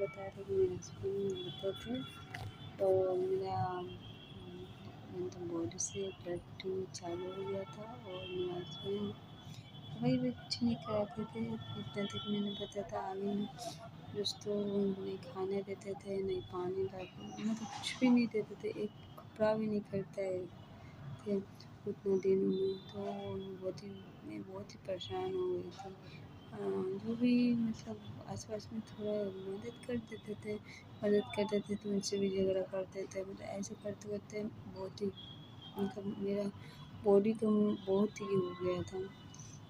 बताया था कि मेरे हस्बैंड होते थे, तो मेरा मतलब बॉडी से ब्लड चालू हो गया था और मेरे हस्बैंड दवाई भी कुछ नहीं कराते थे। इतना तक मैंने बताया था। आगे दोस्तों नहीं खाने देते थे, नहीं पानी लाते, मतलब कुछ भी नहीं देते थे, एक कपड़ा भी नहीं खरीदता है थे उतने दिनों में। तो मैं बहुत ही परेशान हो गई थी। जो भी मतलब आस-पास में थोड़ा मदद करते थे तो उनसे भी झगड़ा करते थे। मतलब ऐसे करते-करते बहुत ही मतलब मेरा बॉडी बहुत ही हो गया था,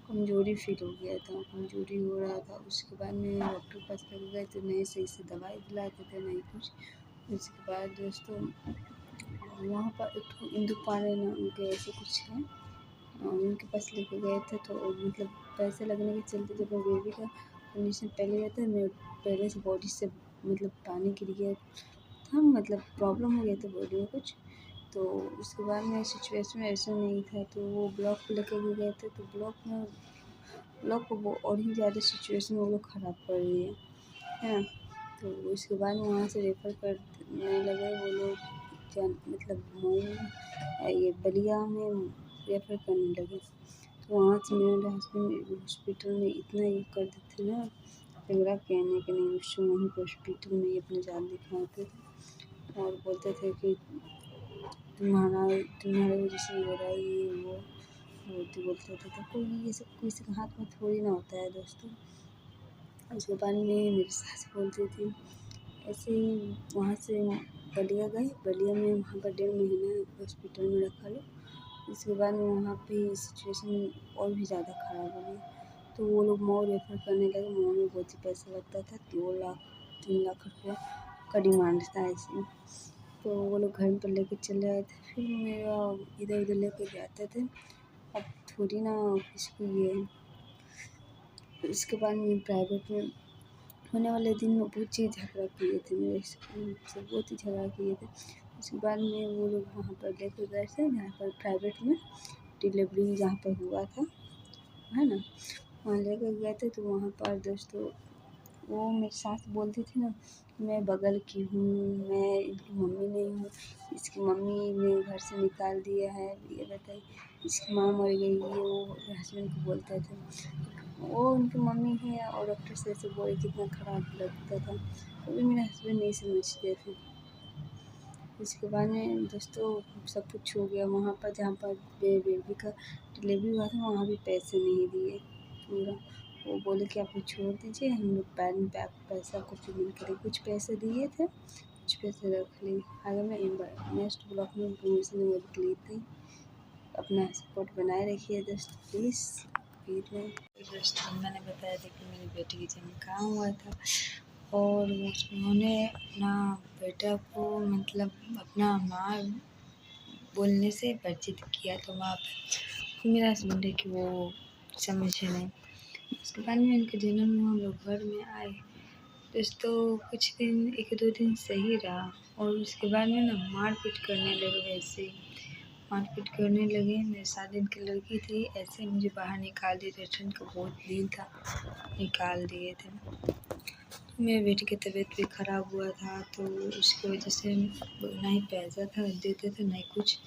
कमज़ोरी फ़ील हो गया था, कमज़ोरी हो रहा था। उसके बाद में डॉक्टर के पास लेके गए तो नहीं सही से दवाई दिलाते थे, नहीं कुछ। उसके बाद दोस्तों वहाँ पर एक ठो इंदु पांडे नाम के ऐसे कुछ हैं, उनके पास लेके गए थे। तो मतलब पैसे लगने के चलते जब मेरे बेबी का कंडीशन पहले रहता है, मैं पहले से बॉडी से मतलब पानी गिर गया था, मतलब प्रॉब्लम हो गया था बॉडी में कुछ। तो उसके बाद में सिचुएशन ऐसा नहीं था, तो वो ब्लॉक पे लेके भी गए थे। तो ब्लॉक को वो और ही ज़्यादा सिचुएशन वो लोग ख़राब कर दिए, है ना। तो उसके बाद वहाँ से रेफ़र करने लगे वो लोग, मतलब मऊ ये बलिया में रेफ़र करने लगे। तो वहाँ से मेरे हस्बैंड हॉस्पिटल में इतना ये करते थे ना, झगड़ा कहने के नहीं, उससे वहीं पे हॉस्पिटल में ही अपनी जान दिखवाते थे और बोलते थे कि तुम्हारे वजह से हो रहा है ये वो, बोलते थे। तो कोई ये सब किसी के हाथ में थोड़ी ना होता है दोस्तों। उसके बाद में मेरी सास बोलती थी ऐसे ही। वहाँ से बलिया गए, बलिया में वहाँ पर 1.5 महीना हॉस्पिटल में रखा लो। उसके बाद में वहाँ पे सिचुएशन और भी ज़्यादा ख़राब हो गई, तो वो लोग मऊ रेफ़र करने लगे। मऊ में बहुत ही पैसा लगता था, 2 लाख 3 लाख रुपया का डिमांड था ऐसे। तो वो लोग घर पर लेके चले आए थे, फिर मेरा इधर-उधर लेके जाते थे। अब थोड़ी ना किसी को ये। उसके बाद में प्राइवेट में होने वाले दिन में बहुत ही झगड़ा किए थे मेरे से, बहुत ही झगड़ा किए थे। उसके बाद में वो लोग वहाँ पर लेके गए थे जहाँ पर प्राइवेट में डिलीवरी जहाँ पर हुआ था, है ना, वहाँ लेकर गए थे। तो वहाँ पर दोस्तों वो मेरी सास बोलती थी ना, मैं बगल की हूँ, मैं इनकी मम्मी नहीं हूँ, इसकी मम्मी ने घर से निकाल दिया है, ये बताइए, इसकी माँ मर गई, ये वो मेरे हस्बैंड को बोलते थे। वो उनकी मम्मी है और डॉक्टर से ऐसे बोले, कितना ख़राब लगता था। तो भी मेरे हस्बैंड नहीं समझते थे। उसके बाद में दोस्तों सब कुछ हो गया वहाँ पर जहाँ पर बेबी का डिलीवरी हुआ था, वहाँ भी पैसे नहीं दिए पूरा। वो बोले कि आप छोड़ दीजिए, हम लोग बाद में पैसा को पेमेंट करें। कुछ पैसे दिए थे, कुछ पैसे रख लिए। आगे मैं नेक्स्ट ब्लॉग में इन्फॉर्मेशन मदद ली थी। अपना सपोर्ट बनाए रखिए दोस्तों प्लीज़। दोस्तों मैंने बताया था कि मेरी बेटी की जब काम हुआ था और उन्होंने अपना बेटा को मतलब अपना माँ बोलने से परिचित किया था वहाँ पर। फिर मेरा हस्बैंड है कि वो समझे नहीं। उसके बाद में उनके जन्म में हम लोग घर में आए दोस्तों, कुछ दिन 1-2 दिन सही रहा और उसके बाद में ना मारपीट करने लगे। वैसे ही मारपीट करने लगे। मेरे 7 दिन की लड़की थी, ऐसे मुझे बाहर निकाल दिए थे। ठंड का बहुत दिन था, निकाल दिए थे। तो मेरे बेटे की तबीयत भी ख़राब हुआ था, तो उसकी वजह से ना ही पैसा था देते थे, ना ही कुछ।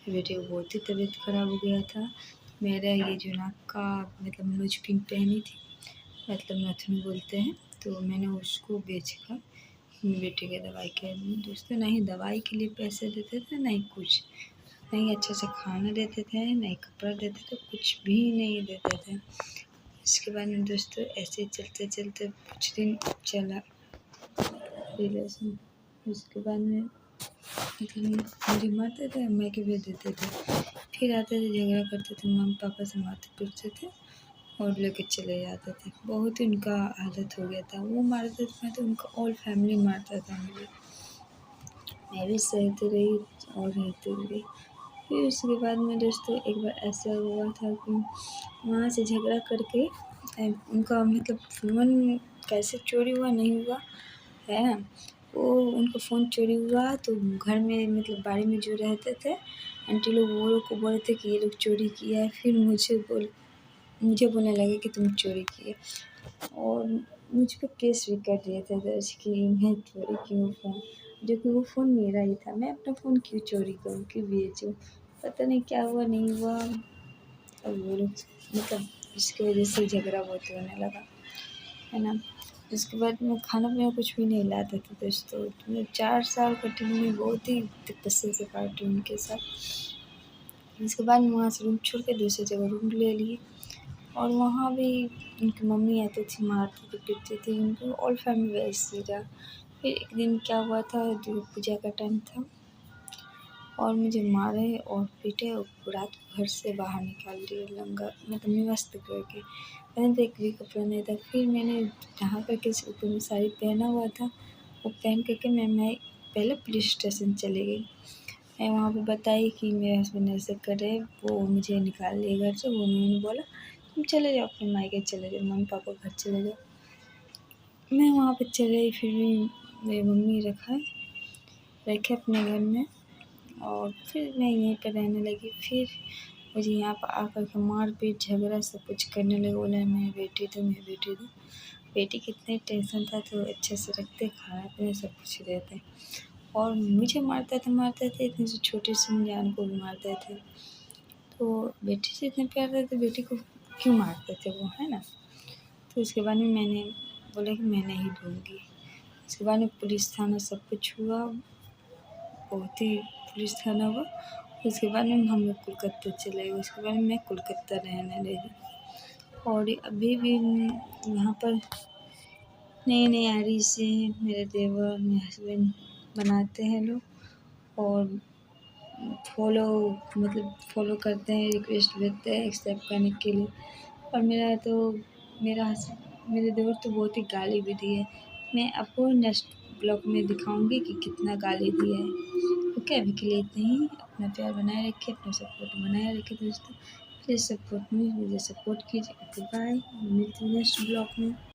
मेरे बेटे को बहुत ही तबीयत ख़राब हो गया था। मेरा ये जो नाक का मतलब नोज पिन पहनी थी, मतलब नथनी बोलते हैं, तो मैंने उसको बेचकर मेरे बेटे के दवाई के दोस्तों, ना ही दवाई के लिए पैसे देते थे, ना ही कुछ, नहीं अच्छा से खाना देते थे, नहीं कपड़ा देते थे, कुछ भी नहीं देते थे। इसके बाद में दोस्तों ऐसे चलते चलते कुछ दिन चला रिलेशन। उसके बाद में मतलब मुझे मारते थे, मैके भेज देते थे, फिर आते थे झगड़ा करते थे, मम्मी पापा से मारते पीटते थे और लेके चले जाते थे। बहुत ही उनका आदत हो गया था, वो मारते थे तो उनका ऑल फैमिली मारता था मुझे। मैं भी सहती रही और रहती रही। फिर उसके बाद में दोस्तों एक बार ऐसा हुआ था कि वहाँ से झगड़ा करके उनका मतलब फ़ोन कैसे चोरी हुआ नहीं हुआ है ना, वो उनका फ़ोन चोरी हुआ। तो घर में मतलब बाड़ी में जो रहते थे आंटी लोग, वो लोग को बोले थे कि ये लोग चोरी किया है। फिर मुझे बोलने लगे कि तुम चोरी किए और मुझ पे केस भी कर दिए थे दर्ज कि मैं चोरी की हूँ फ़ोन, जो कि वो फ़ोन मेरा ही था। मैं अपना फ़ोन क्यों चोरी करूँ, क्यों बेचूँ? पता नहीं क्या हुआ नहीं हुआ। अब वो लोग मतलब इसकी वजह से झगड़ा बहुत होने लगा, है ना। उसके बाद मैं खाना-पीना कुछ भी नहीं लाते थे दोस्तों। मैं 4 साल कंटिन्यू में बहुत ही तपस्या से काटी उनके साथ। उसके बाद मैं वहाँ से रूम छोड़ के दूसरी जगह रूम ले लिए और वहाँ भी उनकी मम्मी आती थी, मारती थी, पीटती थी उनको, ऑल फैमिली वैसे ही रहा। फिर एक दिन क्या हुआ था, दुर्गा पूजा का टाइम था और मुझे मारे और पीटे और रात को घर से बाहर निकाल दिए लंगा मतलब निवस्त करके। मैंने तो एक भी कपड़ा नहीं था। फिर मैंने जहाँ पर किसी ऊपर में साड़ी पहना हुआ था, वो पहन कर के मैं पहले पुलिस स्टेशन चली गई। मैं वहाँ पे बताई कि मेरे हस्बैंड ऐसे कर रहे, वो मुझे निकाल लिए घर से। वो उन्होंने बोला तुम चले जाओ अपने मायके चले जाओ, मम्मी पापा घर चले जाओ। मैं वहाँ पे चली गई, फिर भी मेरी मम्मी रखे अपने घर में और फिर मैं यहीं पे रहने लगी। फिर मुझे यहाँ पर आकर के मार-पीट, झगड़ा सब कुछ करने लगे। बोले मैं बेटी दूँ, मैं बेटी दूँ। बेटी की इतनी टेंशन था तो अच्छे से रखते, खाना-पीना सब कुछ देते और मुझे मारते थे, इतनी सी छोटी सी जान को भी मारते थे। तो बेटी से इतना प्यार करते, बेटी को क्यों मारते थे वो, है ना? तो उसके बाद में मैंने बोला कि मैं नहीं दूँगी। उसके बाद में पुलिस थाना सब कुछ हुआ, बहुत ही पुलिस थाना हुआ। उसके बाद में हम लोग कोलकाता चले गए। उसके बाद में मैं कोलकाता रहने लगी और अभी भी यहाँ पर नई-नई आईडी से मेरे देवर, मेरे हस्बैंड बनाते हैं लोग और फॉलो करते हैं, रिक्वेस्ट भेजते हैं एक्सेप्ट करने के लिए। और मेरे देवर तो बहुत ही गाली भी दिए। मैं आपको नेक्स्ट ब्लॉग में दिखाऊँगी कि कितना गाली दिए हैं। ओके, अभी के लिए इतना ही। अपना प्यार बनाए रखिए, अपना सपोर्ट बनाए रखिए दोस्तों। प्लीज़ सपोर्ट मी, मुझे सपोर्ट कीजिए। ओके बाय, मिलते हैं नेक्स्ट ब्लॉग में।